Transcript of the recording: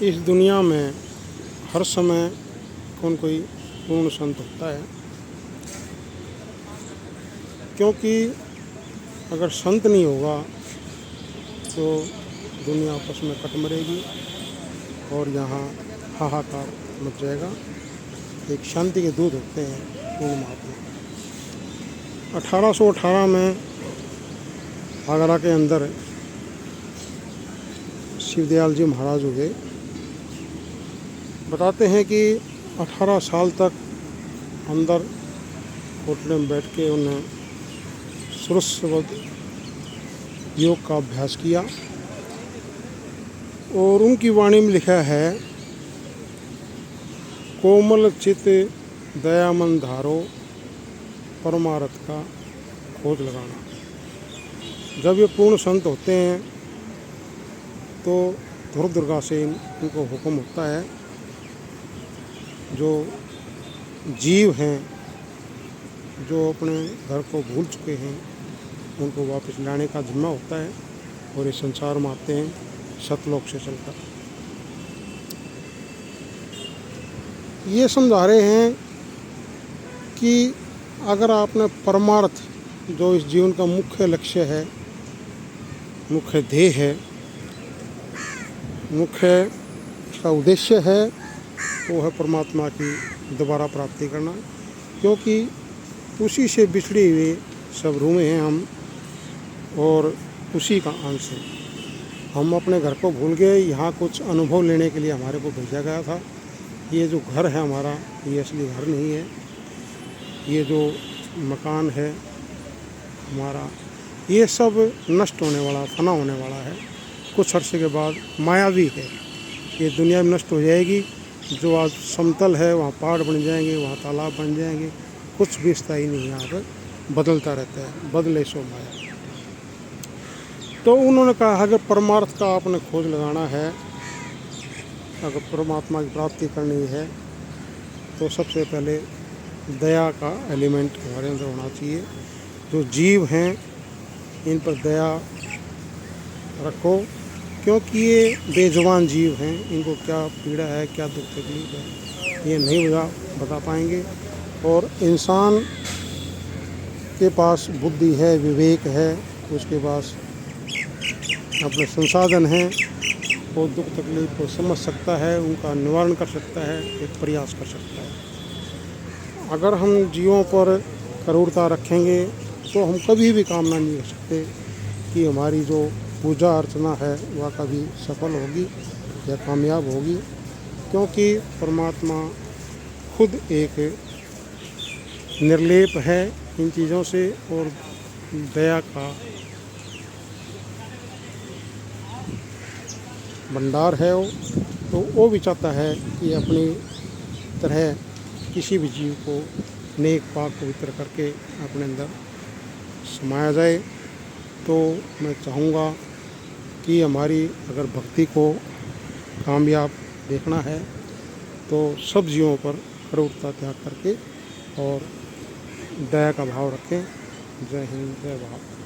इस दुनिया में हर समय कौन कोई पूर्ण संत होता है, क्योंकि अगर संत नहीं होगा तो दुनिया आपस में कट मरेगी और यहाँ हाहाकार मच जाएगा। एक शांति के दूत होते हैं पूर्ण महात्मा। 1818 में आगरा के अंदर शिवदयाल जी महाराज हुए। बताते हैं कि 18 साल तक अंदर कोटले में बैठ के उन्हें सुरस्वत योग का अभ्यास किया और उनकी वाणी में लिखा है, कोमल चित दयामन धारो परमार्थ का खोज लगाना। जब ये पूर्ण संत होते हैं तो ध्रुव दुर्गा से इनको हुक्म होता है, जो जीव हैं जो अपने घर को भूल चुके हैं उनको वापस लाने का जिम्मा होता है और इस संसार में आते हैं सतलोक से चलकर। ये समझा रहे हैं कि अगर आपने परमार्थ, जो इस जीवन का मुख्य लक्ष्य है, मुख्य ध्येय है, मुख्य का उद्देश्य है, वो है परमात्मा की दोबारा प्राप्ति करना, क्योंकि उसी से बिछड़े हुए सब रूमें हैं हम और उसी का अंश है। हम अपने घर को भूल गए, यहाँ कुछ अनुभव लेने के लिए हमारे को भेजा गया था। ये जो घर है हमारा, ये असली घर नहीं है। ये जो मकान है हमारा, ये सब नष्ट होने वाला, फना होने वाला है। कुछ अर्से के बाद मायावी है, ये दुनिया में नष्ट हो जाएगी। जो आज समतल है वहाँ पहाड़ बन जाएंगे, वहाँ तालाब बन जाएंगे। कुछ भी स्थायी नहीं है, यहाँ पर बदलता रहता है, बदले सो माया। तो उन्होंने कहा अगर परमार्थ का आपने खोज लगाना है, अगर परमात्मा की प्राप्ति करनी है तो सबसे पहले दया का एलिमेंट हमारे अंदर होना चाहिए। जो जीव हैं इन पर दया रखो, क्योंकि ये बेजुबान जीव हैं, इनको क्या पीड़ा है, क्या दुख तकलीफ है, ये नहीं बता पाएंगे। और इंसान के पास बुद्धि है, विवेक है, उसके पास अपने संसाधन हैं, वो दुख तकलीफ को समझ सकता है, उनका निवारण कर सकता है, एक प्रयास कर सकता है। अगर हम जीवों पर करूरता रखेंगे तो हम कभी भी कामना नहीं कर सकते कि हमारी जो पूजा अर्चना है वह कभी सफल होगी या कामयाब होगी, क्योंकि परमात्मा खुद एक निर्लेप है इन चीज़ों से और दया का भंडार है वो। तो वो भी चाहता है कि अपनी तरह किसी भी जीव को नेक पाक पवित्र करके अपने अंदर समाया जाए। तो मैं चाहूँगा कि हमारी अगर भक्ति को कामयाब देखना है तो सब जीवों पर क्रूरता त्याग करके और दया का भाव रखें। जय हिंद, जय भारत।